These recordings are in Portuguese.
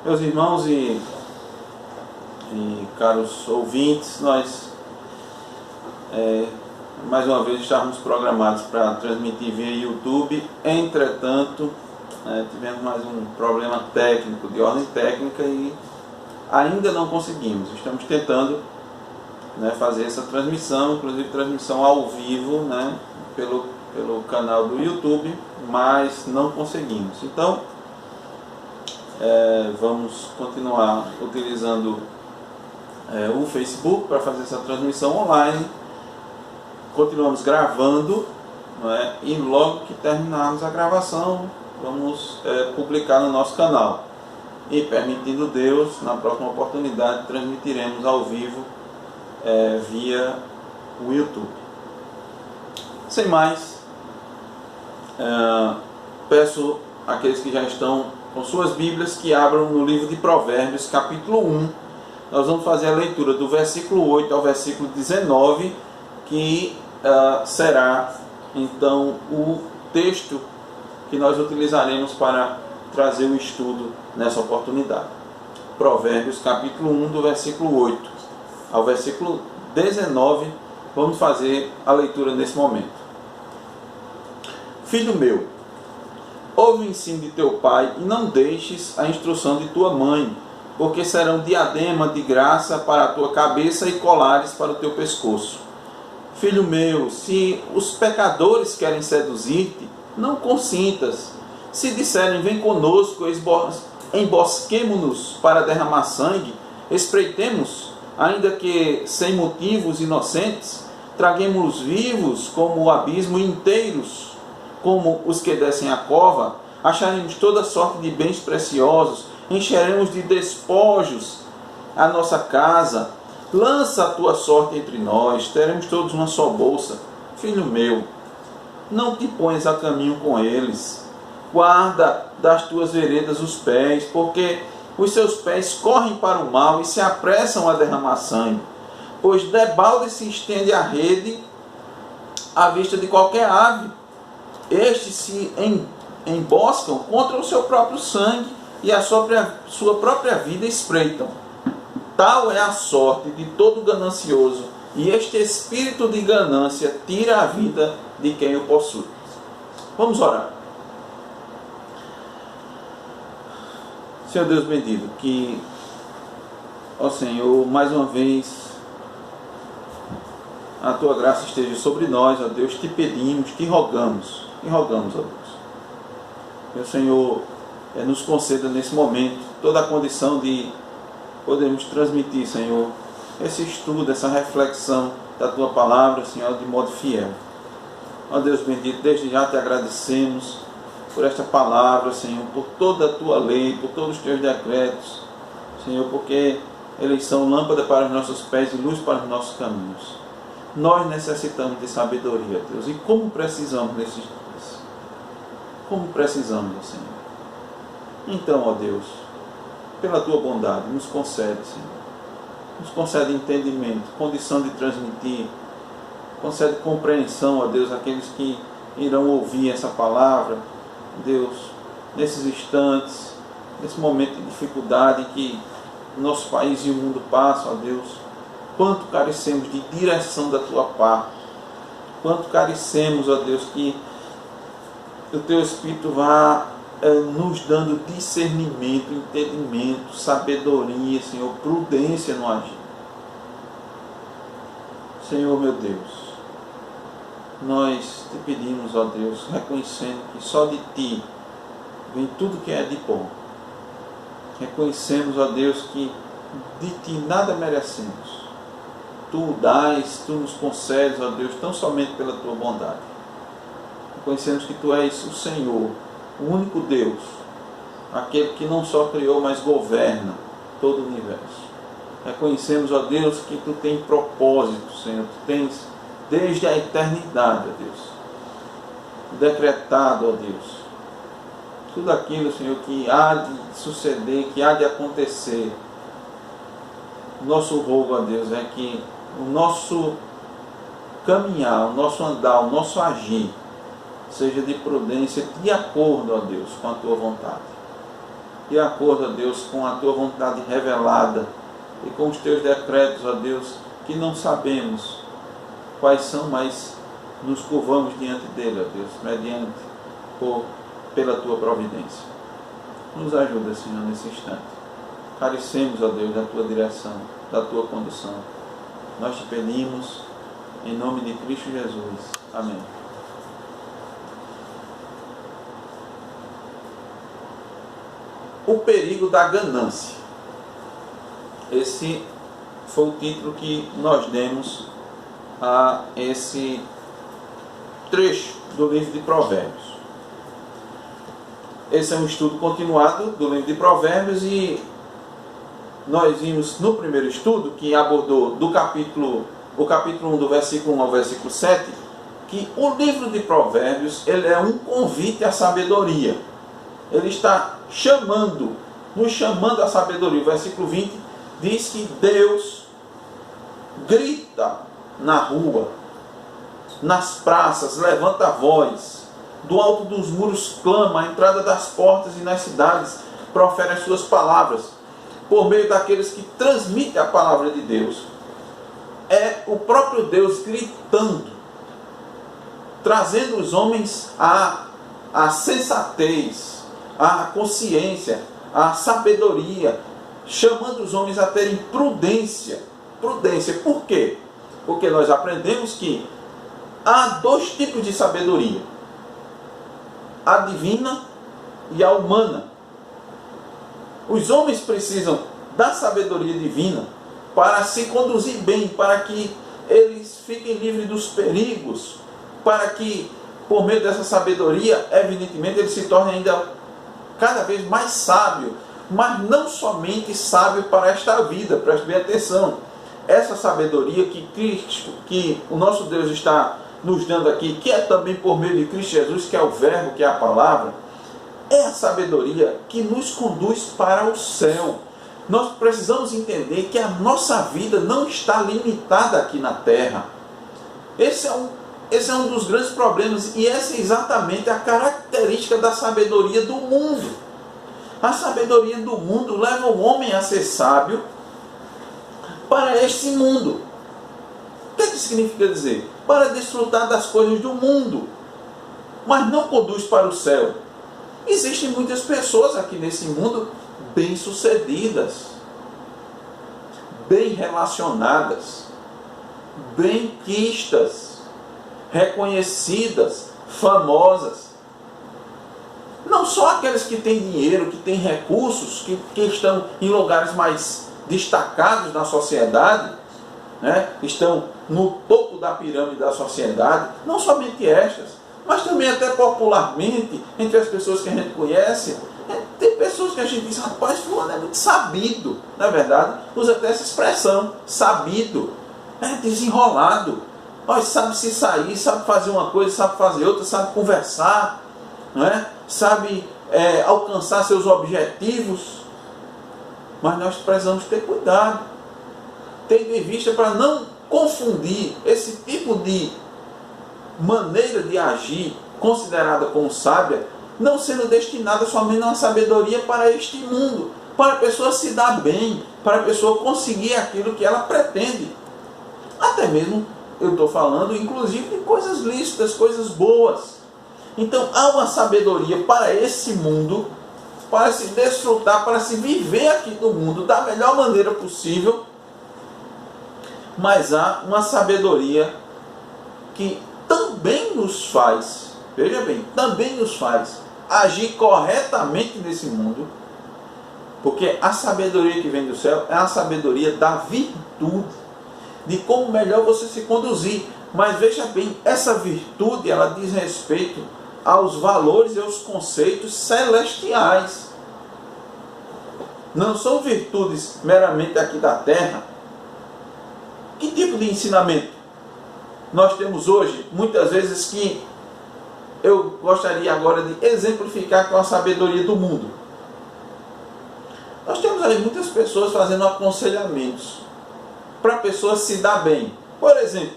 Meus irmãos e caros ouvintes, nós mais uma vez estávamos programados para transmitir via YouTube. Entretanto, tivemos mais um problema técnico, de ordem técnica, e ainda não conseguimos. Estamos tentando fazer essa transmissão, inclusive transmissão ao vivo, pelo canal do YouTube, mas não conseguimos. Então, vamos continuar utilizando o Facebook para fazer essa transmissão online. Continuamos gravando, e logo que terminarmos a gravação, vamos publicar no nosso canal. E, permitindo Deus, na próxima oportunidade, transmitiremos ao vivo via o YouTube. Sem mais, peço àqueles que já estão com suas Bíblias que abram no livro de Provérbios, capítulo 1. Nós vamos fazer a leitura do versículo 8 ao versículo 19, que será então o texto que nós utilizaremos para trazer o estudo nessa oportunidade. Provérbios capítulo 1, do versículo 8 ao versículo 19, vamos fazer a leitura nesse momento. Filho meu, ouve o ensino de teu pai e não deixes a instrução de tua mãe, porque serão diadema de graça para a tua cabeça e colares para o teu pescoço. Filho meu, se os pecadores querem seduzir-te, não consintas. Se disserem, vem conosco, embosquemo-nos para derramar sangue, espreitemos, ainda que sem motivos inocentes, traguemo-los vivos como o abismo, inteiros como os que descem a cova, acharemos toda sorte de bens preciosos, encheremos de despojos a nossa casa. Lança a tua sorte entre nós, teremos todos uma só bolsa. Filho meu, não te ponhas a caminho com eles. Guarda das tuas veredas os pés, porque os seus pés correm para o mal e se apressam a derramar sangue. Pois debalde se estende a rede à vista de qualquer ave. Estes se emboscam contra o seu próprio sangue e a sua própria vida espreitam. Tal é a sorte de todo ganancioso, e este espírito de ganância tira a vida de quem o possui. Vamos orar. Senhor Deus bendito, que, ó Senhor, mais uma vez a tua graça esteja sobre nós, ó Deus, te pedimos, te rogamos, ó Deus. Meu Senhor, nos conceda nesse momento toda a condição de podermos transmitir, Senhor, esse estudo, essa reflexão da tua palavra, Senhor, de modo fiel. Ó Deus bendito, desde já te agradecemos por esta palavra, Senhor, por toda a tua lei, por todos os teus decretos, Senhor, porque eles são lâmpada para os nossos pés e luz para os nossos caminhos. Nós necessitamos de sabedoria, Deus, e como precisamos nesses dias. Como precisamos, ó Senhor. Então, ó Deus, pela tua bondade, nos concede, Senhor. Nos concede entendimento, condição de transmitir, concede compreensão, ó Deus, àqueles que irão ouvir essa palavra, Deus, nesses instantes, nesse momento de dificuldade que o nosso país e o mundo passam, ó Deus. Quanto carecemos de direção da tua parte, quanto carecemos, ó Deus, que o teu Espírito vá nos dando discernimento, entendimento, sabedoria, Senhor, prudência no agir. Senhor, meu Deus, nós te pedimos, ó Deus, reconhecendo que só de ti vem tudo que é de bom. Reconhecemos, ó Deus, que de ti nada merecemos. Tu o dás, tu nos concedes, ó Deus, tão somente pela tua bondade. Reconhecemos que tu és o Senhor, o único Deus, aquele que não só criou, mas governa todo o universo. Reconhecemos, ó Deus, que tu tens propósito, Senhor, tu tens desde a eternidade, ó Deus, decretado, ó Deus, tudo aquilo, Senhor, que há de suceder, que há de acontecer. Nosso rogo, ó Deus, é que o nosso caminhar, o nosso andar, o nosso agir seja de prudência, de acordo, ó Deus, com a tua vontade. de acordo, ó Deus, com a tua vontade revelada e com os teus decretos, ó Deus, que não sabemos quais são, mas nos curvamos diante dele, ó Deus, mediante pela tua providência. Nos ajuda, Senhor, nesse instante. Carecemos, ó Deus, da tua direção, da tua condução. Nós te pedimos em nome de Cristo Jesus. Amém. O perigo da ganância. Esse foi o título que nós demos a esse trecho do livro de Provérbios. Esse é um estudo continuado do livro de Provérbios e nós vimos no primeiro estudo, que abordou o capítulo 1, do versículo 1 ao versículo 7, que o livro de Provérbios ele é um convite à sabedoria. Ele está nos chamando à sabedoria. O versículo 20 diz que Deus grita na rua, nas praças, levanta a voz, do alto dos muros clama, à entrada das portas e nas cidades profere as suas palavras, por meio daqueles que transmitem a palavra de Deus. É o próprio Deus gritando, trazendo os homens à sensatez, à consciência, à sabedoria, chamando os homens a terem prudência. Prudência, por quê? Porque nós aprendemos que há dois tipos de sabedoria: a divina e a humana. Os homens precisam da sabedoria divina para se conduzir bem, para que eles fiquem livres dos perigos, para que, por meio dessa sabedoria, evidentemente, eles se tornem ainda cada vez mais sábio, mas não somente sábio para esta vida. Preste bem atenção. Essa sabedoria que o nosso Deus está nos dando aqui, que é também por meio de Cristo Jesus, que é o verbo, que é a palavra, é a sabedoria que nos conduz para o céu. Nós precisamos entender que a nossa vida não está limitada aqui na terra. Esse é um dos grandes problemas, e essa é exatamente a característica da sabedoria do mundo. A sabedoria do mundo leva o homem a ser sábio para este mundo. O que significa dizer? Para desfrutar das coisas do mundo, mas não conduz para o céu. Existem muitas pessoas aqui nesse mundo bem-sucedidas, bem relacionadas, bem-quistas, reconhecidas, famosas. Não só aqueles que têm dinheiro, que têm recursos, que estão em lugares mais destacados na sociedade, né? Estão no topo da pirâmide da sociedade, não somente estas, mas também até popularmente, entre as pessoas que a gente conhece, tem pessoas que a gente diz: rapaz, fulano é muito sabido. Não é verdade? Usa até essa expressão, sabido, desenrolado, sabe se sair, sabe fazer uma coisa, sabe fazer outra, sabe conversar, não é? Sabe alcançar seus objetivos. Mas nós precisamos ter cuidado, tendo em vista para não confundir esse tipo de maneira de agir, considerada como sábia, não sendo destinada somente a uma sabedoria para este mundo, para a pessoa se dar bem, para a pessoa conseguir aquilo que ela pretende. Até mesmo, eu estou falando, inclusive, de coisas lícitas, coisas boas. Então, há uma sabedoria para esse mundo, para se desfrutar, para se viver aqui no mundo da melhor maneira possível, mas há uma sabedoria que também nos faz, veja bem, também nos faz agir corretamente nesse mundo, porque a sabedoria que vem do céu é a sabedoria da virtude, de como melhor você se conduzir. Mas veja bem, essa virtude, ela diz respeito aos valores e aos conceitos celestiais. Não são virtudes meramente aqui da terra. Que tipo de ensinamento nós temos hoje? Muitas vezes que eu gostaria agora de exemplificar com a sabedoria do mundo. Nós temos aí muitas pessoas fazendo aconselhamentos para a pessoa se dar bem. Por exemplo,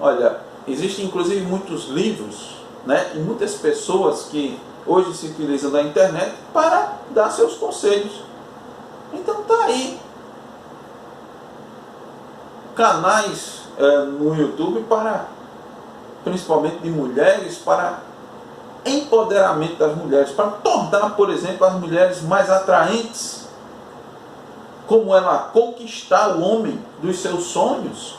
olha, existem inclusive muitos livros, né, e muitas pessoas que hoje se utiliza da internet para dar seus conselhos. Então está aí. Canais no YouTube para, principalmente de mulheres, para empoderamento das mulheres, para tornar, por exemplo, as mulheres mais atraentes. Como ela conquistar o homem dos seus sonhos.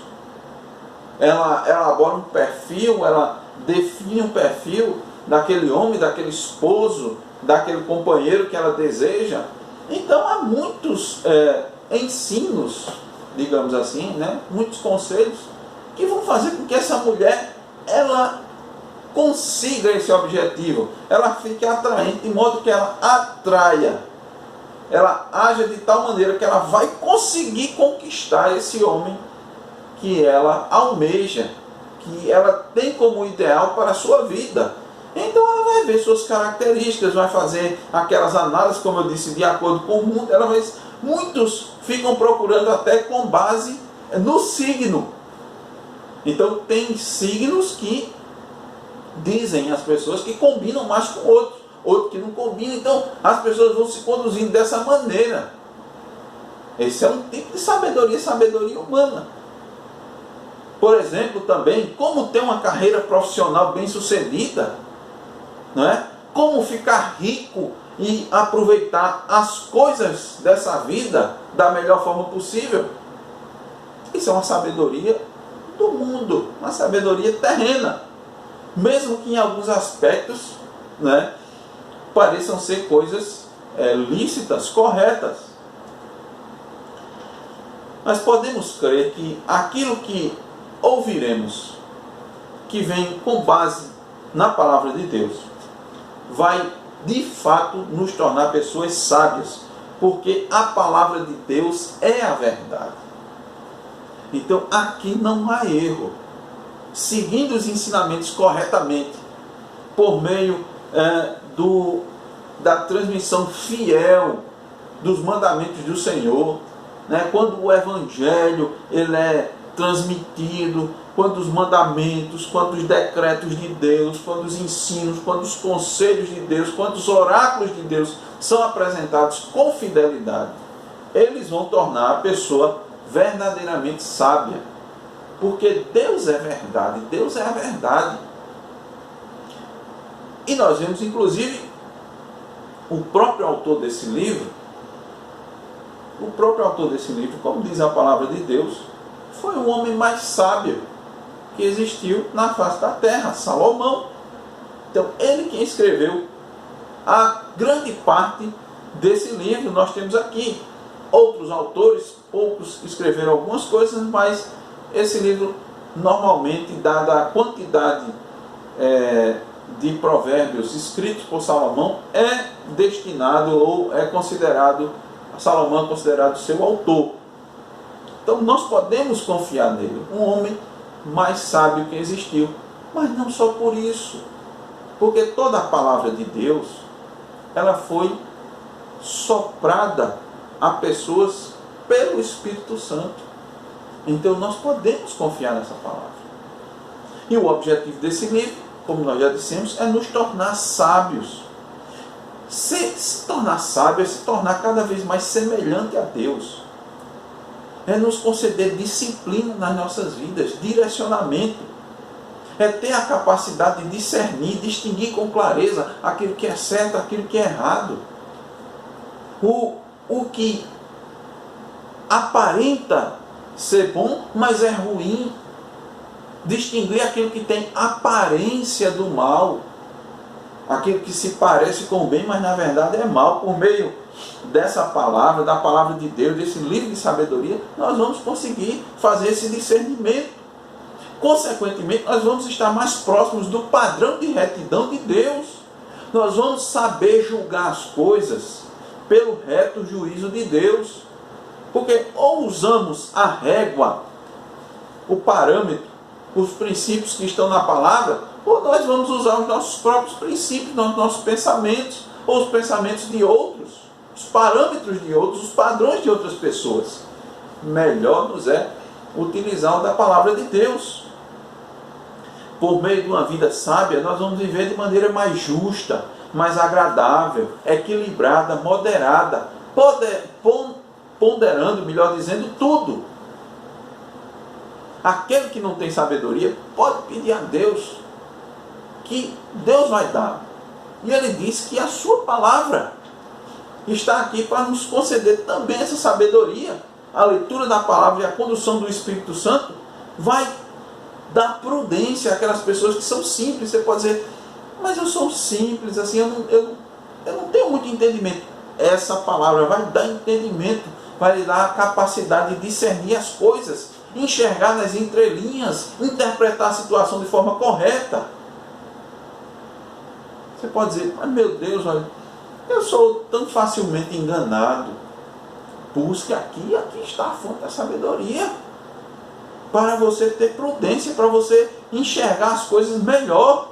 Ela elabora um perfil, ela define um perfil daquele homem, daquele esposo, daquele companheiro que ela deseja. Então há muitos ensinos, digamos assim, né? Muitos conselhos que vão fazer com que essa mulher ela consiga esse objetivo, ela fique atraente, de modo que ela atraia, ela haja de tal maneira que ela vai conseguir conquistar esse homem que ela almeja, que ela tem como ideal para a sua vida. Então ela vai ver suas características, vai fazer aquelas análises, como eu disse, de acordo com o mundo. Muitos ficam procurando até com base no signo. Então tem signos que dizem as pessoas que combinam mais com outros, outro que não combina. Então as pessoas vão se conduzindo dessa maneira. Esse é um tipo de sabedoria humana. Por exemplo, também, como ter uma carreira profissional bem sucedida, não é? Como ficar rico e aproveitar as coisas dessa vida da melhor forma possível. Isso é uma sabedoria do mundo, uma sabedoria terrena, mesmo que em alguns aspectos, né, pareçam ser coisas lícitas, corretas. Mas podemos crer que aquilo que ouviremos, que vem com base na palavra de Deus, vai de fato nos tornar pessoas sábias, porque a palavra de Deus é a verdade. Então aqui não há erro. Seguindo os ensinamentos corretamente, por meio da transmissão fiel dos mandamentos do Senhor, né? Quando o Evangelho ele é transmitido, quando os mandamentos, quando os decretos de Deus, quando os ensinos, quando os conselhos de Deus, quando os oráculos de Deus são apresentados com fidelidade, eles vão tornar a pessoa verdadeiramente sábia. Porque Deus é verdade, Deus é a verdade. E nós vemos, inclusive, o próprio autor desse livro, como diz a palavra de Deus, foi o homem mais sábio que existiu na face da terra, Salomão. Então, ele quem escreveu a grande parte desse livro. Nós temos aqui outros autores, poucos escreveram algumas coisas, mas esse livro, normalmente, dada a quantidade de provérbios escritos por Salomão, é destinado ou é considerado, Salomão é considerado seu autor. Então nós podemos confiar nele, um homem mais sábio que existiu. Mas não só por isso, porque toda a palavra de Deus, ela foi soprada a pessoas pelo Espírito Santo. Então nós podemos confiar nessa palavra. E o objetivo desse livro, como nós já dissemos, é nos tornar sábios. Se tornar sábio é se tornar cada vez mais semelhante a Deus. É nos conceder disciplina nas nossas vidas, direcionamento. É ter a capacidade de discernir, distinguir com clareza aquilo que é certo, aquilo que é errado. O que aparenta ser bom, mas é ruim. Distinguir aquilo que tem aparência do mal. Aquilo que se parece com o bem, mas na verdade é mal. Por meio dessa palavra, da palavra de Deus, desse livro de sabedoria, nós vamos conseguir fazer esse discernimento. Consequentemente, nós vamos estar mais próximos do padrão de retidão de Deus. Nós vamos saber julgar as coisas pelo reto juízo de Deus. Porque ou usamos a régua, o parâmetro, os princípios que estão na palavra, ou nós vamos usar os nossos próprios princípios, os nossos pensamentos, ou os pensamentos de outros, os parâmetros de outros, os padrões de outras pessoas. Melhor nos é utilizar o da palavra de Deus. Por meio de uma vida sábia, nós vamos viver de maneira mais justa, mas agradável, equilibrada, moderada, ponderando, melhor dizendo, tudo. Aquele que não tem sabedoria pode pedir a Deus, que Deus vai dar. E ele diz que a sua palavra está aqui para nos conceder também essa sabedoria. A leitura da palavra e a condução do Espírito Santo vai dar prudência àquelas pessoas que são simples. Você pode dizer, mas eu sou simples, assim, eu não tenho muito entendimento. Essa palavra vai dar entendimento, vai lhe dar a capacidade de discernir as coisas, enxergar nas entrelinhas, interpretar a situação de forma correta. Você pode dizer, mas meu Deus, olha, eu sou tão facilmente enganado. Busque aqui está a fonte da sabedoria. Para você ter prudência, para você enxergar as coisas melhor.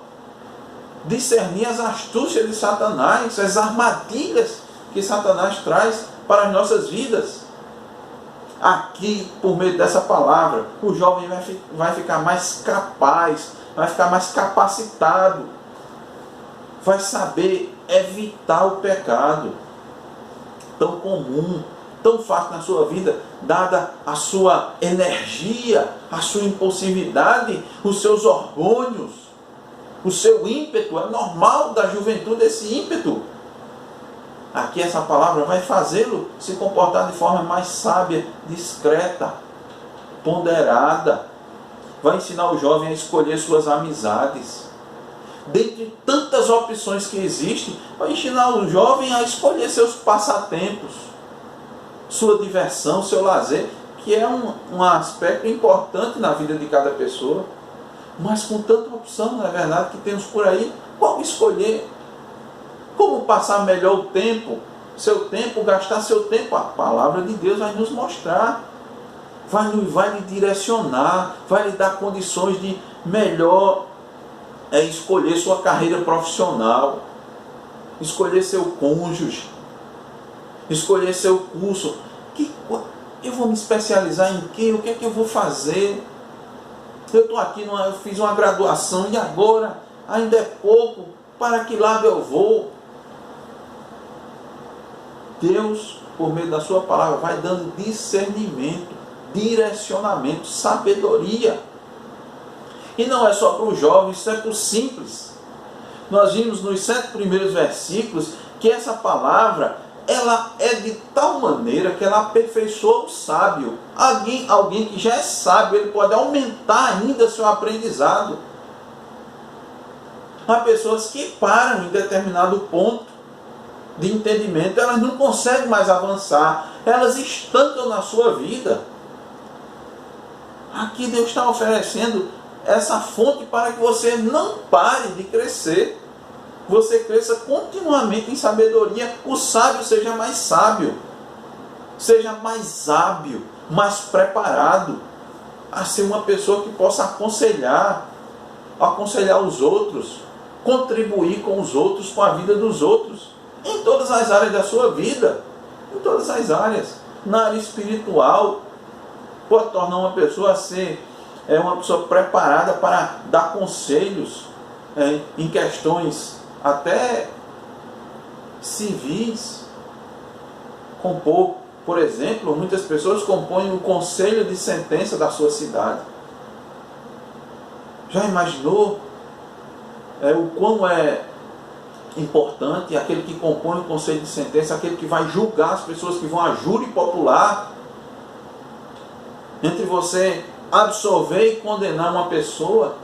Discernir as astúcias de Satanás, as armadilhas que Satanás traz para as nossas vidas. Aqui, por meio dessa palavra, o jovem vai ficar mais capaz, vai ficar mais capacitado, vai saber evitar o pecado tão comum, tão fácil na sua vida, dada a sua energia, a sua impulsividade, os seus orgulhos, o seu ímpeto. É normal da juventude esse ímpeto. Aqui essa palavra vai fazê-lo se comportar de forma mais sábia, discreta, ponderada. Vai ensinar o jovem a escolher suas amizades. Dentre tantas opções que existem, vai ensinar o jovem a escolher seus passatempos, sua diversão, seu lazer, que é um aspecto importante na vida de cada pessoa. Mas com tanta opção, na verdade, que temos por aí, qual escolher? Como passar melhor o tempo? Seu tempo, gastar seu tempo. A palavra de Deus vai nos mostrar. Vai lhe direcionar. Vai lhe dar condições de melhor escolher sua carreira profissional. Escolher seu cônjuge. Escolher seu curso. Eu vou me especializar em quê? O que é que eu vou fazer? Eu estou aqui, eu fiz uma graduação e agora ainda é pouco. Para que lado eu vou? Deus, por meio da sua palavra, vai dando discernimento, direcionamento, sabedoria. E não é só para o jovem, isso é para o simples. Nós vimos nos 7 primeiros versículos que essa palavra, ela é de tal maneira que ela aperfeiçoa o sábio. Alguém que já é sábio, ele pode aumentar ainda seu aprendizado. Há pessoas que param em determinado ponto de entendimento, elas não conseguem mais avançar, elas estancam na sua vida. Aqui Deus está oferecendo essa fonte para que você não pare de crescer. Você cresça continuamente em sabedoria. O sábio seja mais sábio, seja mais hábil, mais preparado a ser uma pessoa que possa aconselhar os outros, contribuir com os outros, com a vida dos outros, em todas as áreas da sua vida, em todas as áreas. Na área espiritual, pode tornar uma pessoa a ser uma pessoa preparada para dar conselhos em questões até civis. Compor, por exemplo, muitas pessoas compõem o conselho de sentença da sua cidade. Já imaginou o quão é importante aquele que compõe o conselho de sentença, aquele que vai julgar as pessoas que vão a júri popular, entre você absolver e condenar uma pessoa,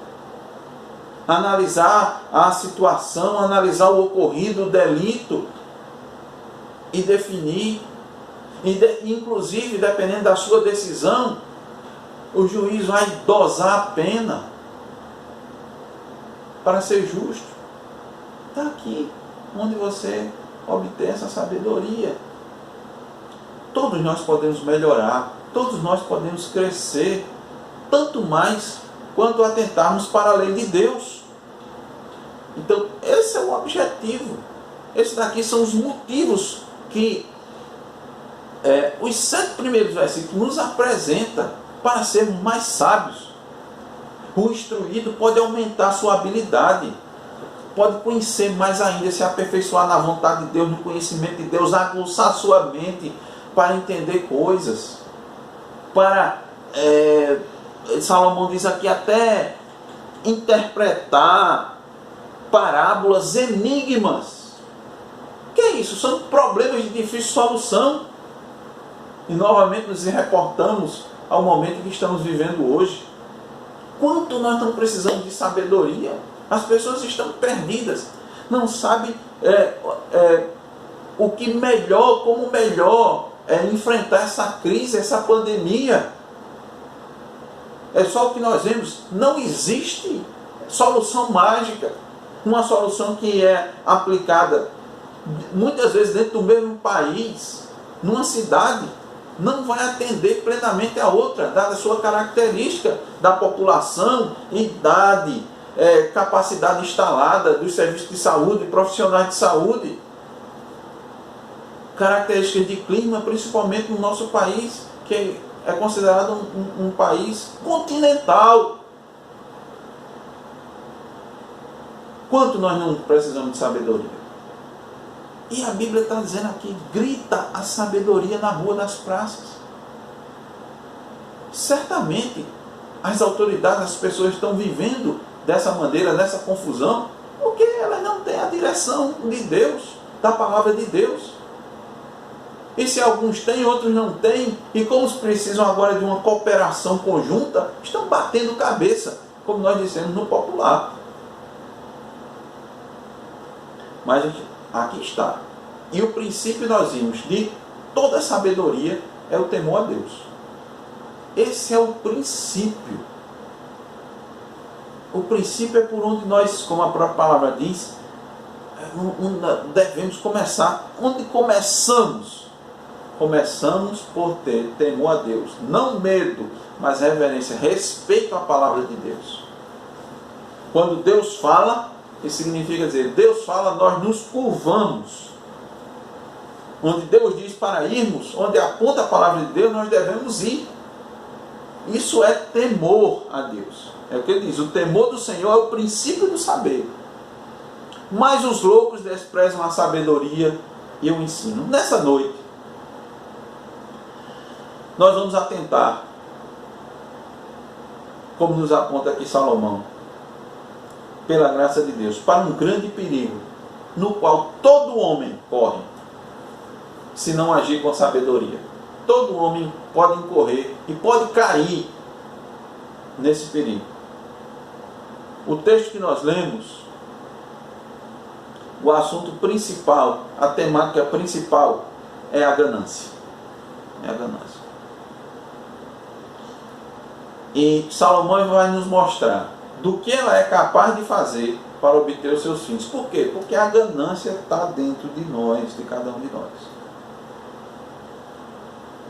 analisar a situação, analisar o ocorrido, o delito e definir, inclusive dependendo da sua decisão, o juiz vai dosar a pena para ser justo. Está aqui onde você obtém essa sabedoria. Todos nós podemos melhorar, todos nós podemos crescer, tanto mais quanto atentarmos para a lei de Deus. Então, esse é o objetivo. Esses daqui são os motivos que os 7 primeiros versículos nos apresentam para sermos mais sábios. O instruído pode aumentar sua habilidade, pode conhecer mais ainda, se aperfeiçoar na vontade de Deus, no conhecimento de Deus, aguçar sua mente para entender coisas, para, Salomão diz aqui, até interpretar parábolas, enigmas. O que é isso? São problemas de difícil solução. E novamente nos reportamos ao momento que estamos vivendo hoje. Quanto nós não precisamos de sabedoria? As pessoas estão perdidas. Não sabem o que melhor, como melhor enfrentar essa crise, essa pandemia. É só o que nós vemos. Não existe solução mágica. Uma solução que é aplicada muitas vezes dentro do mesmo país, numa cidade, não vai atender plenamente a outra, dada a sua característica da população, idade, capacidade instalada dos serviços de saúde, profissionais de saúde, características de clima, principalmente no nosso país, que é considerado um país continental. Quanto nós não precisamos de sabedoria? E a Bíblia está dizendo aqui, grita a sabedoria na rua das praças. Certamente, as autoridades, as pessoas estão vivendo dessa maneira, nessa confusão, porque elas não têm a direção de Deus, da palavra de Deus. E se alguns têm, outros não têm, e como precisam agora de uma cooperação conjunta, estão batendo cabeça, como nós dissemos no popular. Mas aqui está. E o princípio nós vimos de toda sabedoria é o temor a Deus. Esse é o princípio. O princípio é por onde nós, como a própria palavra diz, devemos começar. Onde começamos? Começamos por ter temor a Deus. Não medo, mas reverência, respeito à palavra de Deus. Quando Deus fala, isso significa dizer, Deus fala, nós nos curvamos. Onde Deus diz para irmos, onde aponta a palavra de Deus, nós devemos ir. Isso é temor a Deus. É o que ele diz, o temor do Senhor é o princípio do saber. Mas os loucos desprezam a sabedoria e o ensino. Nessa noite, nós vamos atentar, como nos aponta aqui Salomão, pela graça de Deus, para um grande perigo, no qual todo homem corre, se não agir com sabedoria. Todo homem pode incorrer e pode cair nesse perigo. O texto que nós lemos, o assunto principal, a temática principal é a ganância. É a ganância. E Salomão vai nos mostrar do que ela é capaz de fazer para obter os seus fins. Por quê? Porque a ganância está dentro de nós, de cada um de nós.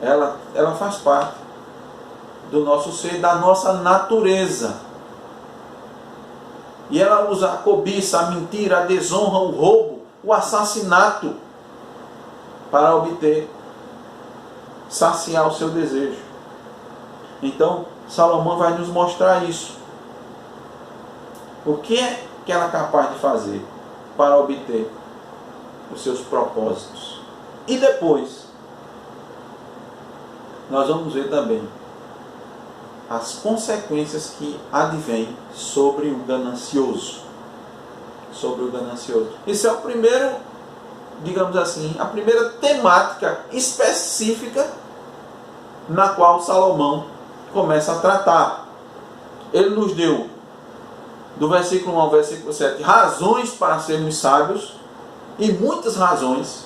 Ela faz parte do nosso ser, da nossa natureza. E ela usa a cobiça, a mentira, a desonra, o roubo, o assassinato para obter, saciar o seu desejo. Então, Salomão vai nos mostrar isso. O que é que ela é capaz de fazer para obter os seus propósitos? E depois, nós vamos ver também as consequências que advêm sobre o ganancioso. Sobre o ganancioso. Esse é o primeiro, digamos assim, a primeira temática específica na qual Salomão começa a tratar. Ele nos deu, do versículo 1 ao versículo 7, razões para sermos sábios, e muitas razões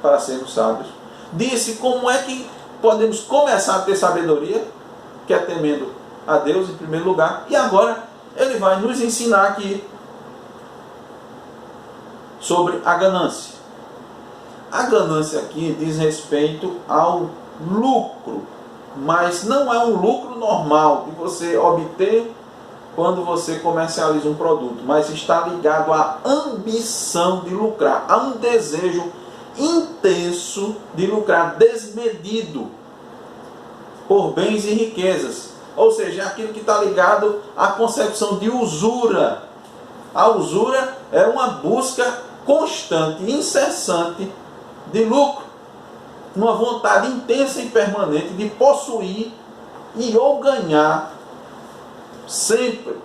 para sermos sábios. Disse como é que podemos começar a ter sabedoria, que é temendo a Deus em primeiro lugar. E agora ele vai nos ensinar aqui sobre a ganância. A ganância aqui diz respeito ao lucro, mas não é um lucro normal que você obter quando você comercializa um produto, mas está ligado à ambição de lucrar, a um desejo intenso de lucrar, desmedido por bens e riquezas. Ou seja, é aquilo que está ligado à concepção de usura, A usura é uma busca constante, incessante de lucro, uma vontade intensa e permanente de possuir e ou ganhar sempre,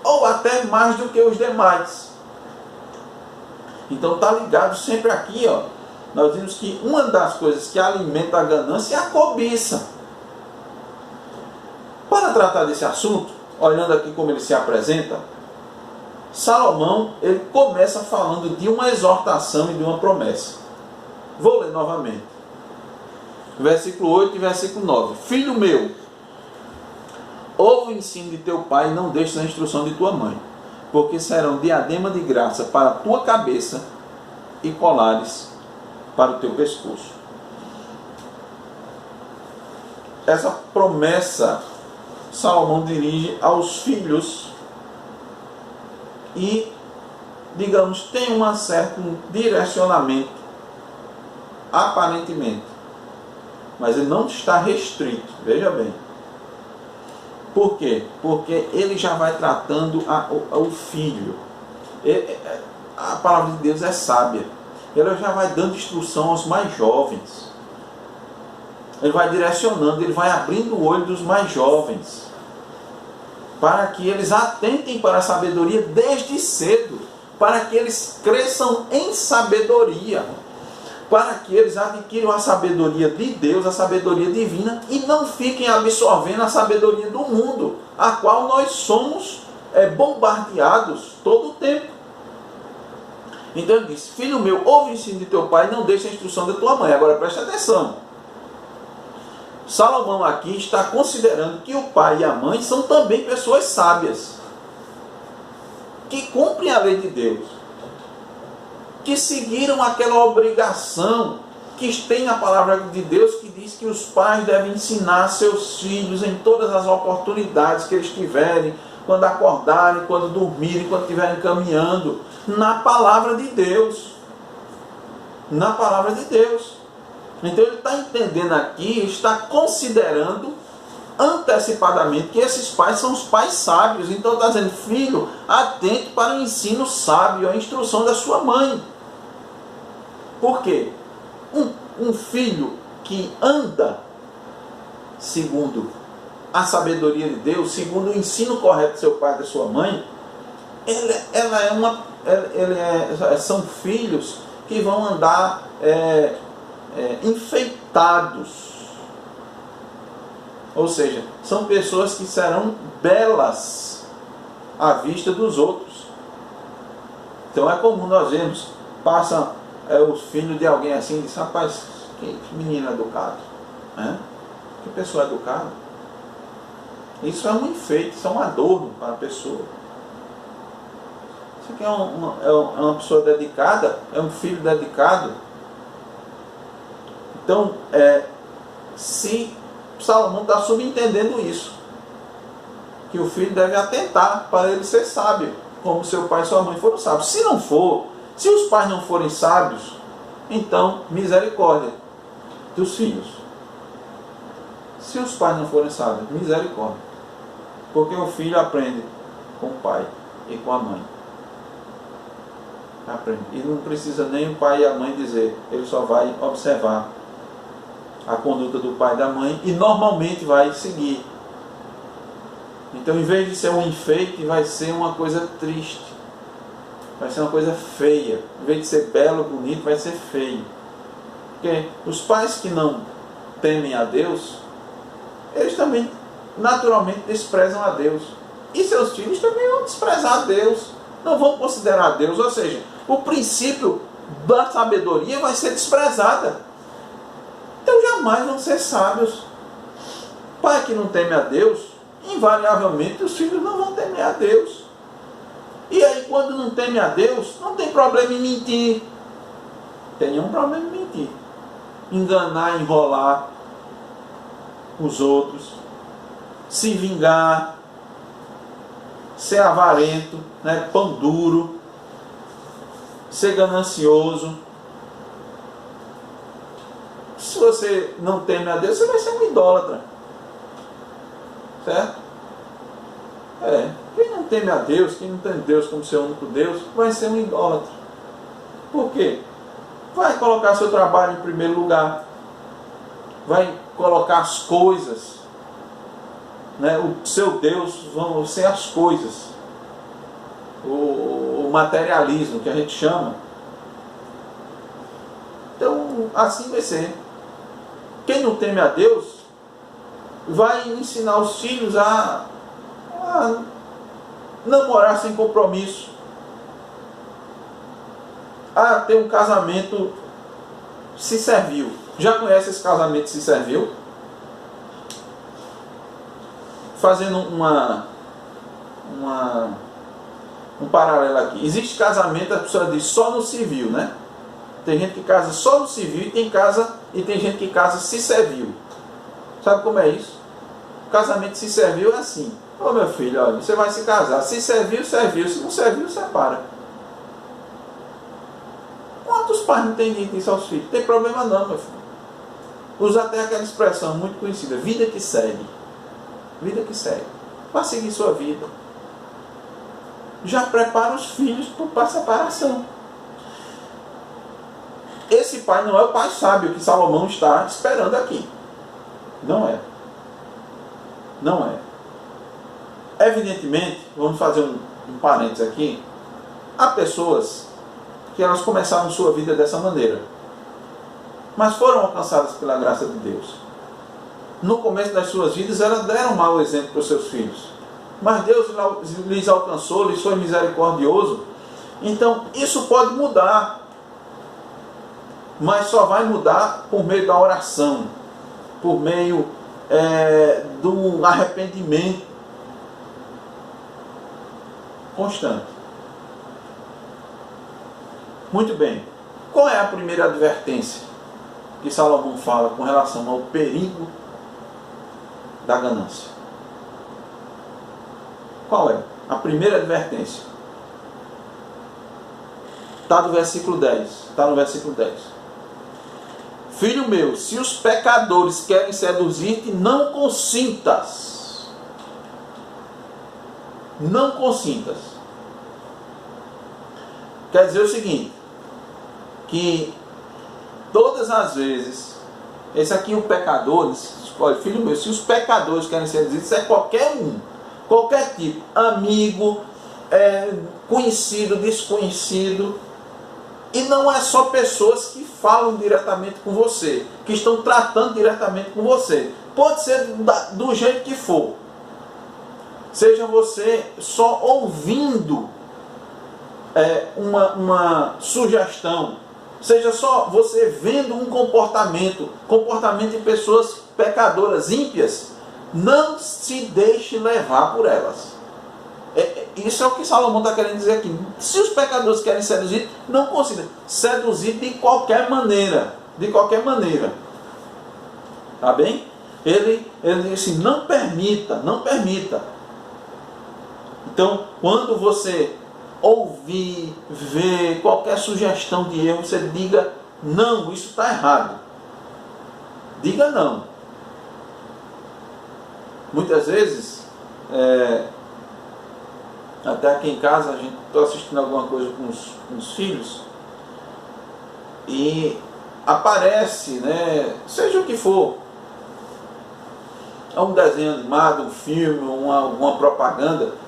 ou até mais do que os demais. Então está ligado sempre aqui, ó. Nós vimos que uma das coisas que alimenta a ganância é a cobiça. Para tratar desse assunto, olhando aqui como ele se apresenta, Salomão, ele começa falando de uma exortação e de uma promessa. Vou ler novamente. Versículo 8 e versículo 9. Filho meu, ouve o ensino de teu pai e não deixes a instrução de tua mãe, porque serão diadema de graça para a tua cabeça e colares para o teu pescoço. Essa promessa Salomão dirige aos filhos e, digamos, tem um certo direcionamento, aparentemente, mas ele não está restrito, veja bem. Por quê? Porque ele já vai tratando o filho. A palavra de Deus é sábia. Ele já vai dando instrução aos mais jovens. Ele vai direcionando, ele vai abrindo o olho dos mais jovens, para que eles atentem para a sabedoria desde cedo, para que eles cresçam em sabedoria, para que eles adquiram a sabedoria de Deus, a sabedoria divina, e não fiquem absorvendo a sabedoria do mundo, a qual nós somos bombardeados todo o tempo. Então ele diz: filho meu, ouve o ensino de teu pai e não deixe a instrução da tua mãe. Agora preste atenção. Salomão aqui está considerando que o pai e a mãe são também pessoas sábias, que cumprem a lei de Deus, que seguiram aquela obrigação que tem a palavra de Deus, que diz que os pais devem ensinar seus filhos em todas as oportunidades que eles tiverem, quando acordarem, quando dormirem, quando estiverem caminhando, na palavra de Deus. Na palavra de Deus. Então ele está entendendo aqui, está considerando antecipadamente que esses pais são os pais sábios. Então está dizendo: filho, atente para o ensino sábio, a instrução da sua mãe. Por quê? Um filho que anda segundo a sabedoria de Deus, segundo o ensino correto do seu pai e da sua mãe, são filhos que vão andar enfeitados. Ou seja, são pessoas que serão belas à vista dos outros. Então é comum nós vemos, passa os filhos de alguém assim e diz: rapaz, que menino educado, né? Que pessoa educada. Isso é um enfeite, isso é um adorno para a pessoa. Isso aqui é uma pessoa dedicada, é um filho dedicado. Então, se Salomão está subentendendo isso, que o filho deve atentar para ele ser sábio, como seu pai e sua mãe foram sábios. Se não for, se os pais não forem sábios, então misericórdia dos filhos. Se os pais não forem sábios, misericórdia. Porque o filho aprende com o pai e com a mãe. Aprende. E não precisa nem o pai e a mãe dizer, ele só vai observar a conduta do pai e da mãe e normalmente vai seguir. Então, em vez de ser um enfeite, vai ser uma coisa triste, vai ser uma coisa feia. Em vez de ser belo, bonito, vai ser feio. Porque os pais que não temem a Deus, eles também naturalmente desprezam a Deus, e seus filhos também vão desprezar a Deus, não vão considerar a Deus. Ou seja, o princípio da sabedoria vai ser desprezada. Então jamais vão ser sábios. Pai que não teme a Deus, invariavelmente os filhos não vão temer a Deus. E aí, quando não teme a Deus, não tem problema em mentir. Tem nenhum problema em mentir, enganar, enrolar os outros, se vingar, ser avarento, né? Pão duro, ser ganancioso. Se você não teme a Deus, você vai ser um idólatra, certo? Quem não teme a Deus, quem não tem Deus como seu único Deus, vai ser um idólatra. Por quê? Vai colocar seu trabalho em primeiro lugar. Vai colocar as coisas. Né? O seu Deus vão ser as coisas. O materialismo que a gente chama. Então, assim vai ser. Quem não teme a Deus vai ensinar os filhos a namorar sem compromisso, a ter um casamento se servil. Já conhece esse casamento se servil? Fazendo um paralelo aqui. Existe casamento, a pessoa diz só no civil, né? Tem gente que casa só no civil e tem gente que casa se servil. Sabe como é isso? O casamento se servil é assim. Ô meu filho, olha, você vai se casar. Se serviu, serviu. Se não serviu, separa. Quantos pais não têm dito isso aos filhos? Não tem problema não, meu filho. Usa até aquela expressão muito conhecida. Vida que segue. Vida que segue. Vai seguir sua vida. Já prepara os filhos para a separação. Esse pai não é o pai sábio que Salomão está esperando aqui. Não é. Não é. Evidentemente, vamos fazer um parênteses aqui, há pessoas que elas começaram sua vida dessa maneira, mas foram alcançadas pela graça de Deus. No começo das suas vidas, elas deram um mau exemplo para os seus filhos, mas Deus lhes alcançou, lhes foi misericordioso. Então, isso pode mudar, mas só vai mudar por meio da oração, por meio do arrependimento constante. Muito bem. Qual é a primeira advertência que Salomão fala com relação ao perigo da ganância? Qual é? A primeira advertência. Está no versículo 10. Está no versículo 10. Filho meu, se os pecadores querem seduzir-te, não consintas. Não consintas. Quer dizer o seguinte, que todas as vezes, esse aqui o pecador, olha, filho meu, se os pecadores querem ser seduzidos, isso é qualquer um, qualquer tipo, amigo, conhecido, desconhecido, e não é só pessoas que falam diretamente com você, que estão tratando diretamente com você, pode ser do jeito que for. Seja você só ouvindo uma sugestão, seja só você vendo um comportamento de pessoas pecadoras, ímpias, não se deixe levar por elas. Isso é o que Salomão está querendo dizer aqui. Se os pecadores querem seduzir, não consiga seduzir de qualquer maneira. De qualquer maneira. Tá bem? Ele disse, não permita, não permita. Então, quando você ouvir, ver qualquer sugestão de erro, você diga, não, isso está errado. Diga não. Muitas vezes, até aqui em casa, a gente está assistindo alguma coisa com os filhos, e aparece, né, seja o que for, um desenho animado, um filme, uma propaganda.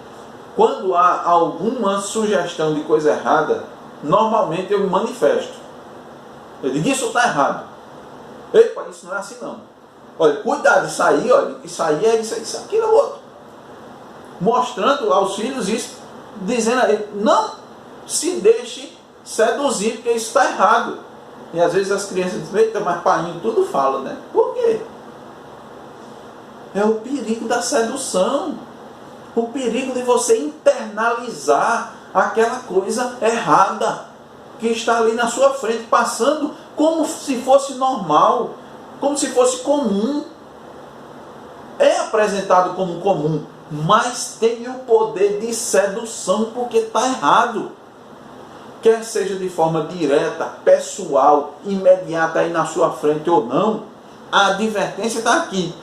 Quando há alguma sugestão de coisa errada, normalmente eu me manifesto. Eu digo, isso está errado. Epa, isso não é assim não. Olha, cuidado, isso aí, olha, isso aí é isso, aquilo é outro. Mostrando aos filhos isso, dizendo a ele, não se deixe seduzir, porque isso está errado. E às vezes as crianças dizem, eita, mas painho tudo fala, né? Por quê? É o perigo da sedução. O perigo de você internalizar aquela coisa errada que está ali na sua frente, passando como se fosse normal, como se fosse comum. É apresentado como comum, mas tem o poder de sedução porque está errado. Quer seja de forma direta, pessoal, imediata aí na sua frente ou não, a advertência está aqui.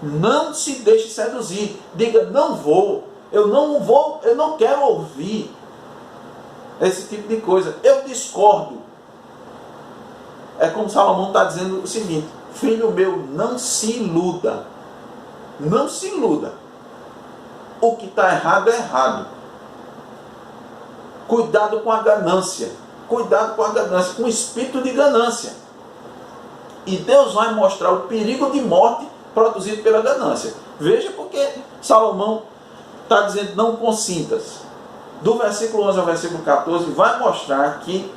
Não se deixe seduzir. Diga, não vou. eu não quero ouvir esse tipo de coisa. Eu discordo. É como Salomão está dizendo o seguinte: filho meu, não se iluda. Não se iluda. O que está errado é errado. Cuidado com a ganância. Cuidado com a ganância, com o espírito de ganância. E Deus vai mostrar o perigo de morte produzido pela ganância. Veja porque Salomão está dizendo não consintas. Do versículo 11 ao versículo 14 vai mostrar que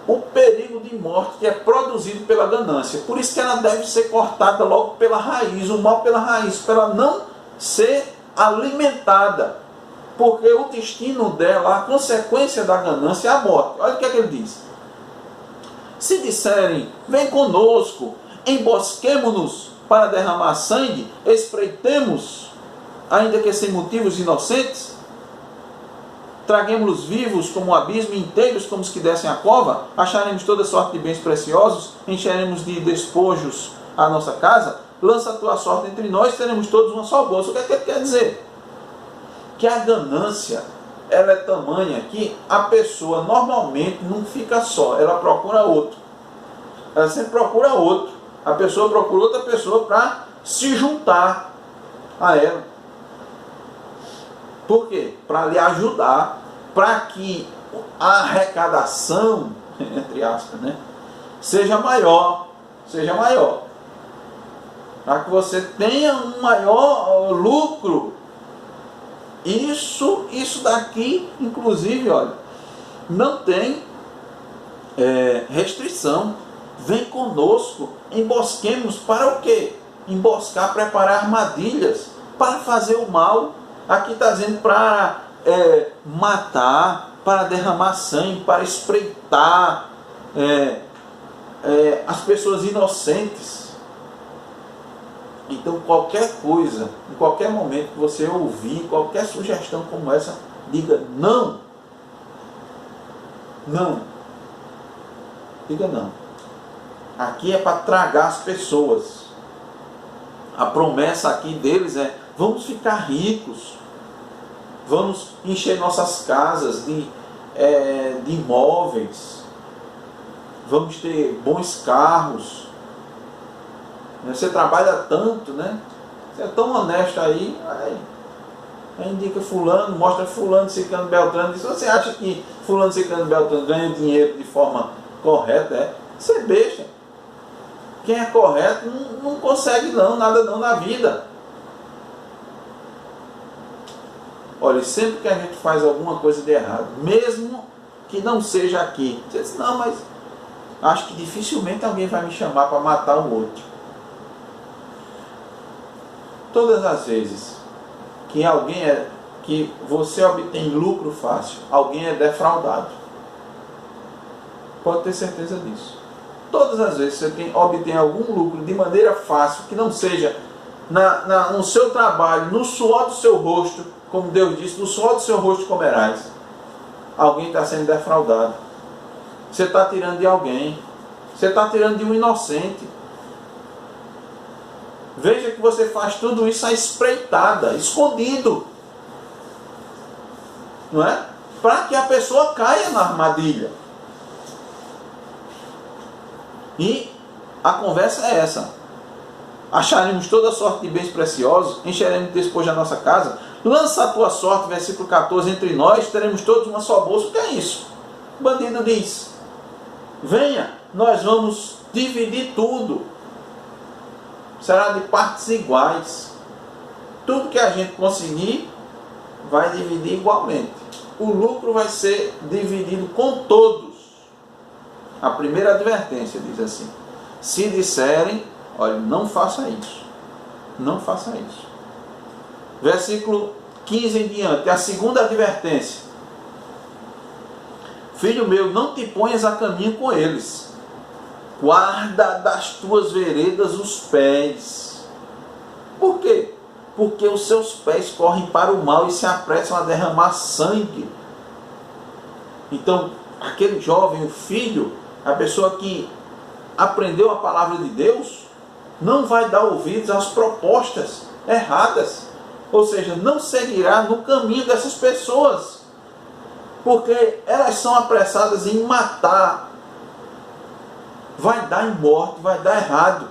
o perigo de morte que é produzido pela ganância. Por isso que ela deve ser cortada logo pela raiz, o mal pela raiz, para ela não ser alimentada. Porque o destino dela, a consequência da ganância é a morte. Olha o que é que ele diz. Se disserem, vem conosco, embosquemo-nos para derramar sangue, espreitemos, ainda que sem motivos inocentes, traguemos-los vivos como um abismo, inteiros como os que descem a cova, acharemos toda sorte de bens preciosos, encheremos de despojos a nossa casa, lança a tua sorte entre nós, teremos todos uma só bolsa. O que é que ele quer dizer? Que a ganância, ela é tamanha que a pessoa normalmente não fica só, ela procura outro. Ela sempre procura outro. A pessoa procura outra pessoa para se juntar a ela. Por quê? Para lhe ajudar, para que a arrecadação, entre aspas, né, seja maior. Para que você tenha um maior lucro. Isso daqui, inclusive, olha, não tem restrição. Vem conosco, embosquemos para o quê? Emboscar, preparar armadilhas para fazer o mal. Aqui está dizendo para matar, para derramar sangue, para espreitar as pessoas inocentes. Então, qualquer coisa, em qualquer momento que você ouvir, qualquer sugestão como essa, diga não. Não. Diga não. Aqui é para tragar as pessoas. A promessa aqui deles é: vamos ficar ricos, vamos encher nossas casas de imóveis, vamos ter bons carros. Você trabalha tanto, né? Você é tão honesto aí indica fulano, mostra fulano, ciclano, beltrano. E se você acha que fulano, ciclano, beltrano ganha dinheiro de forma correta, você besta. Quem é correto não consegue nada na vida. Olha, sempre que a gente faz alguma coisa de errado, mesmo que não seja aqui, você diz, não, mas acho que dificilmente alguém vai me chamar para matar um outro. Todas as vezes que você obtém lucro fácil, alguém é defraudado. Pode ter certeza disso. Todas as vezes que você obtém algum lucro de maneira fácil, que não seja no seu trabalho, no suor do seu rosto, como Deus disse, no suor do seu rosto comerás, alguém está sendo defraudado. Você está tirando de alguém. Você está tirando de um inocente. Veja que você faz tudo isso à espreitada, escondido. Não é? Para que a pessoa caia na armadilha. E a conversa é essa. Acharemos toda sorte de bens preciosos, encheremos depois da nossa casa. Lança a tua sorte, versículo 14, entre nós, teremos todos uma só bolsa. O que é isso? O bandido diz: venha, nós vamos dividir tudo. Será de partes iguais. Tudo que a gente conseguir vai dividir igualmente. O lucro vai ser dividido com todos. A primeira advertência diz assim: se disserem, olha, não faça isso. Não faça isso. Versículo 15 em diante, a segunda advertência: filho meu, não te ponhas a caminho com eles. Guarda das tuas veredas os pés. Por quê? Porque os seus pés correm para o mal e se apressam a derramar sangue. Então, aquele jovem, o filho, a pessoa que aprendeu a palavra de Deus, não vai dar ouvidos às propostas erradas. Ou seja, não seguirá no caminho dessas pessoas, porque elas são apressadas em matar. Vai dar em morte, vai dar errado.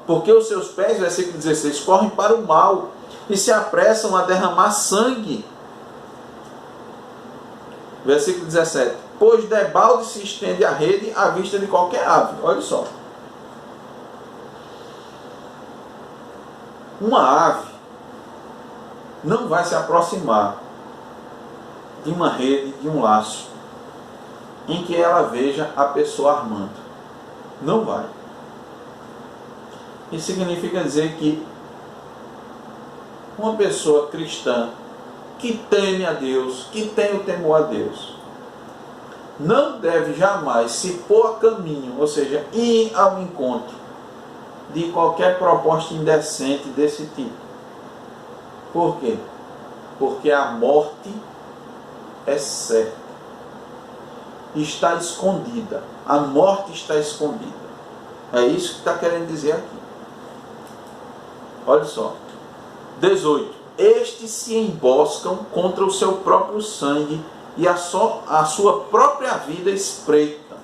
Porque os seus pés, versículo 16, correm para o mal e se apressam a derramar sangue. Versículo 17, pois debalde se estende a rede à vista de qualquer ave. Olha só. Uma ave não vai se aproximar de uma rede, de um laço, em que ela veja a pessoa armando. Não vai. Isso significa dizer que uma pessoa cristã que teme a Deus, que tem o temor a Deus, não deve jamais se pôr a caminho, ou seja, ir ao encontro de qualquer proposta indecente desse tipo. Por quê? Porque a morte é certa. Está escondida. A morte está escondida. É isso que está querendo dizer aqui. Olha só. 18. Estes se emboscam contra o seu próprio sangue e a sua própria vida espreitam.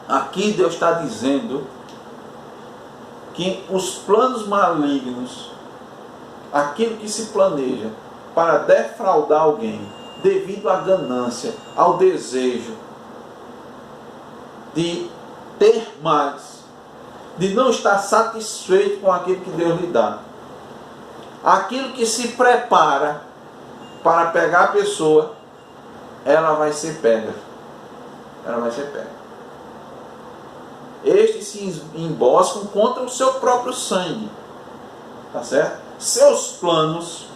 Aqui Deus está dizendo que os planos malignos, aquilo que se planeja para defraudar alguém, devido à ganância, ao desejo de ter mais, de não estar satisfeito com aquilo que Deus lhe dá, aquilo que se prepara para pegar a pessoa, ela vai ser pega. Ela vai ser pega. Estes se emboscam contra o seu próprio sangue. Tá certo? Seus planos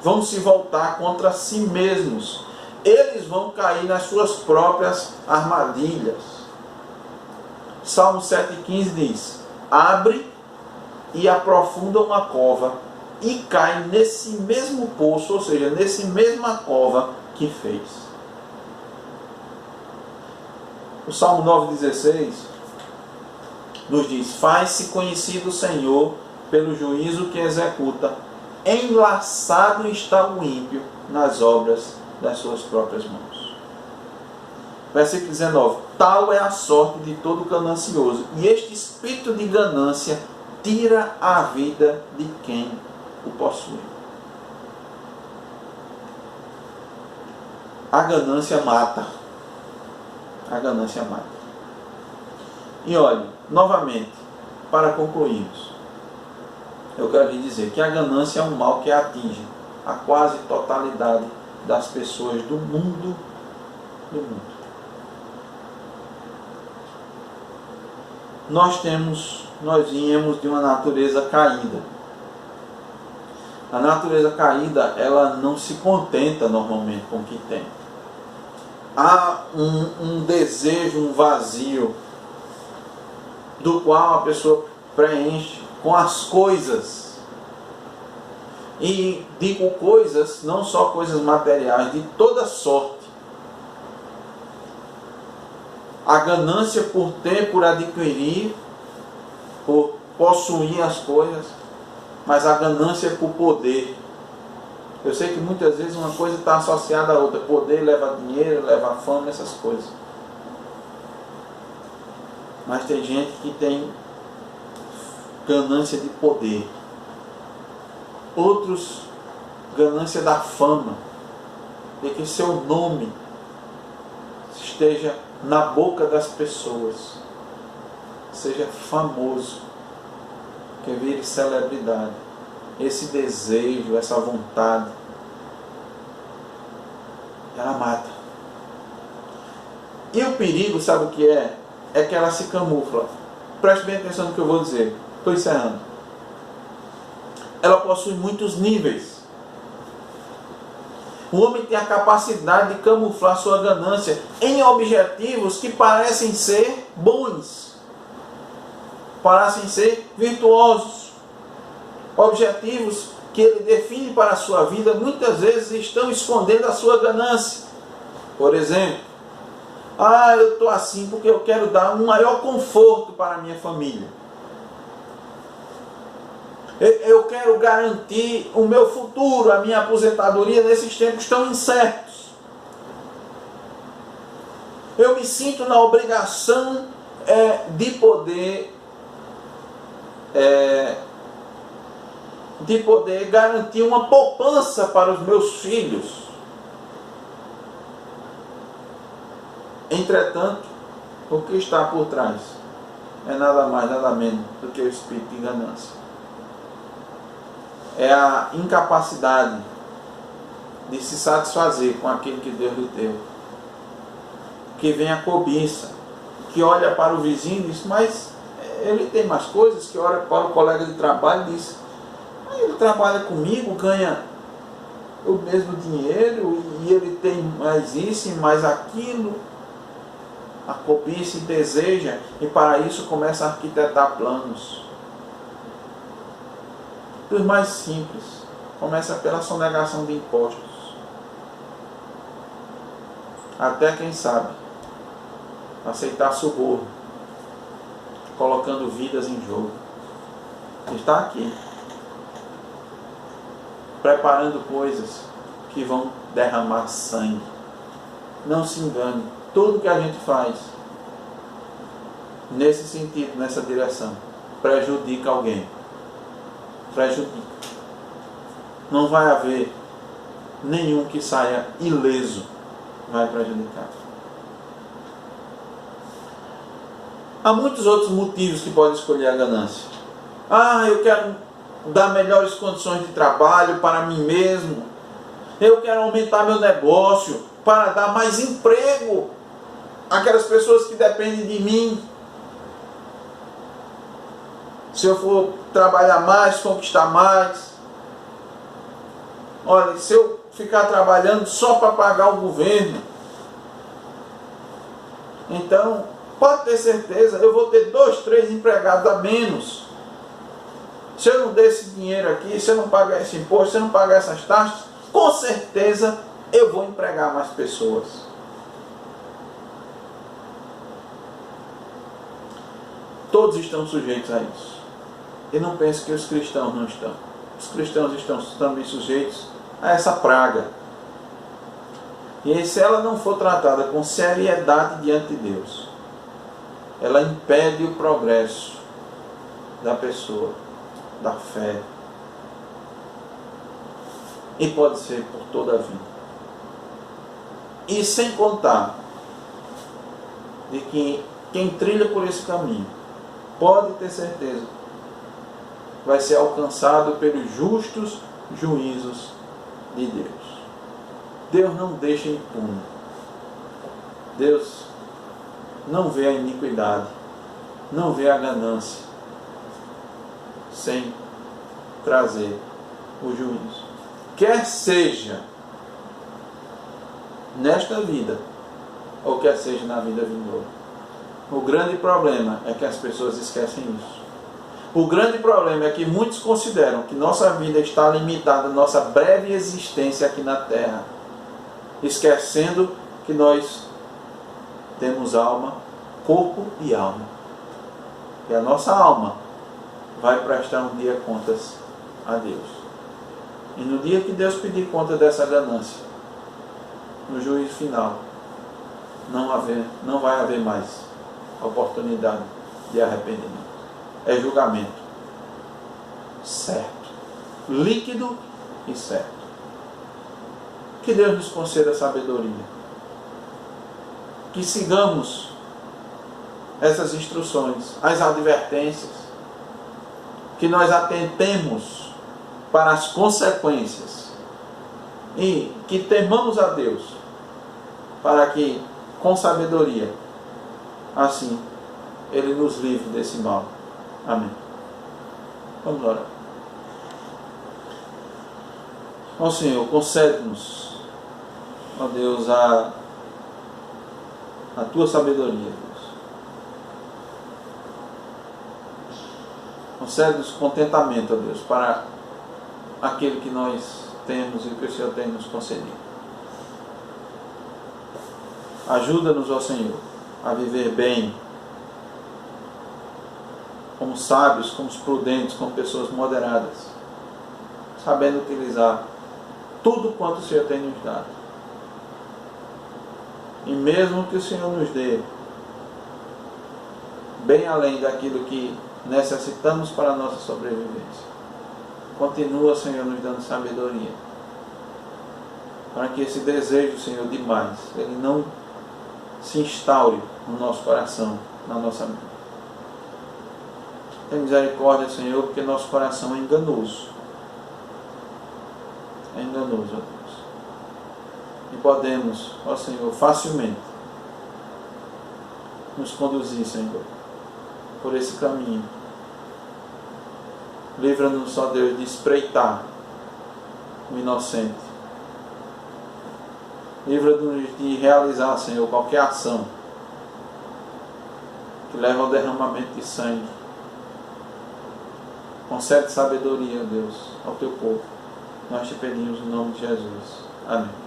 vão se voltar contra si mesmos. Eles vão cair nas suas próprias armadilhas. Salmo 7,15 diz: abre e aprofunda uma cova e cai nesse mesmo poço, ou seja, nesse mesma cova que fez. O Salmo 9,16 nos diz: faz-se conhecido o Senhor pelo juízo que executa, enlaçado está o ímpio nas obras das suas próprias mãos. Versículo 19, tal é a sorte de todo ganancioso, e este espírito de ganância tira a vida de quem o possui. A ganância mata. A ganância mata. E olhe, novamente, para concluirmos, eu quero lhe dizer que a ganância é um mal que atinge a quase totalidade das pessoas do mundo. Nós viemos de uma natureza caída. A natureza caída, ela não se contenta normalmente com o que tem. Há um desejo, um vazio, do qual a pessoa preenche com as coisas. E digo coisas, não só coisas materiais, de toda sorte. A ganância por ter, por adquirir, por possuir as coisas, mas a ganância por poder. Eu sei que muitas vezes uma coisa está associada à outra. Poder leva dinheiro, leva fama, essas coisas. Mas tem gente que tem ganância de poder. Outros, ganância da fama. De que seu nome esteja na boca das pessoas. Seja famoso. Que vire celebridade. Esse desejo, essa vontade, ela mata. E o perigo, sabe o que é? É que ela se camufla. Preste bem atenção no que eu vou dizer. Estou encerrando. Ela possui muitos níveis. O homem tem a capacidade de camuflar sua ganância em objetivos que parecem ser bons, parecem ser virtuosos. Objetivos que ele define para a sua vida muitas vezes estão escondendo a sua ganância. Por exemplo, eu estou assim porque eu quero dar um maior conforto para a minha família. Eu quero garantir o meu futuro, a minha aposentadoria nesses tempos tão incertos. Eu me sinto na obrigação de poder garantir uma poupança para os meus filhos. Entretanto, o que está por trás é nada mais, nada menos do que o espírito de ganância. É a incapacidade de se satisfazer com aquilo que Deus lhe deu. Que vem a cobiça, que olha para o vizinho e diz, mas ele tem mais coisas, que olha para o colega de trabalho e diz, ele trabalha comigo, ganha o mesmo dinheiro e ele tem mais isso e mais aquilo. A cobiça deseja e para isso começa a arquitetar planos. Dos mais simples, começa pela sonegação de impostos. Até, quem sabe, aceitar suborno, colocando vidas em jogo. Está aqui, preparando coisas que vão derramar sangue. Não se engane, tudo que a gente faz nesse sentido, nessa direção, prejudica alguém. Prejudica. Não vai haver nenhum que saia ileso. Vai prejudicar. Há muitos outros motivos que pode escolher a ganância. Eu quero dar melhores condições de trabalho para mim mesmo. Eu quero aumentar meu negócio para dar mais emprego àquelas pessoas que dependem de mim. Se eu for trabalhar mais, conquistar mais. Olha, se eu ficar trabalhando só para pagar o governo, então, pode ter certeza, eu vou ter 2, 3 empregados a menos. Se eu não der esse dinheiro aqui, se eu não pagar esse imposto, se eu não pagar essas taxas, com certeza eu vou empregar mais pessoas. Todos estão sujeitos a isso. E não pense que os cristãos não estão. Os cristãos estão também sujeitos a essa praga. E se ela não for tratada com seriedade diante de Deus, ela impede o progresso da pessoa, da fé. E pode ser por toda a vida. E sem contar de que quem trilha por esse caminho pode ter certeza vai ser alcançado pelos justos juízos de Deus. Deus não deixa impune. Deus não vê a iniquidade, não vê a ganância, sem trazer o juízo. Quer seja nesta vida, ou quer seja na vida vindoura. O grande problema é que as pessoas esquecem isso. O grande problema é que muitos consideram que nossa vida está limitada à nossa breve existência aqui na Terra, esquecendo que nós temos alma, corpo e alma. E a nossa alma vai prestar um dia contas a Deus. E no dia que Deus pedir conta dessa ganância, no juízo final, não vai haver mais oportunidade de arrependimento. É julgamento certo, líquido e certo. Que Deus nos conceda sabedoria, que sigamos essas instruções, as advertências, que nós atentemos para as consequências e que temamos a Deus para que, com sabedoria, assim, Ele nos livre desse mal. Amém. Vamos orar. Ó Senhor, concede-nos, ó Deus, a Tua sabedoria, Deus. Concede-nos contentamento, ó Deus, para aquilo que nós temos e que o Senhor tem nos concedido. Ajuda-nos, ó Senhor, a viver bem como sábios, como prudentes, como pessoas moderadas, sabendo utilizar tudo quanto o Senhor tem nos dado. E mesmo que o Senhor nos dê bem além daquilo que necessitamos para a nossa sobrevivência, continua, Senhor, nos dando sabedoria, para que esse desejo, Senhor, de mais, ele não se instaure no nosso coração, na nossa mente. Tem misericórdia, Senhor, porque nosso coração é enganoso. É enganoso, ó Deus. E podemos, ó Senhor, facilmente nos conduzir, Senhor, por esse caminho. Livra-nos, ó Deus, de espreitar o inocente. Livra-nos de realizar, Senhor, qualquer ação que leva ao derramamento de sangue. Concede sabedoria, Deus, ao teu povo. Nós te pedimos em nome de Jesus. Amém.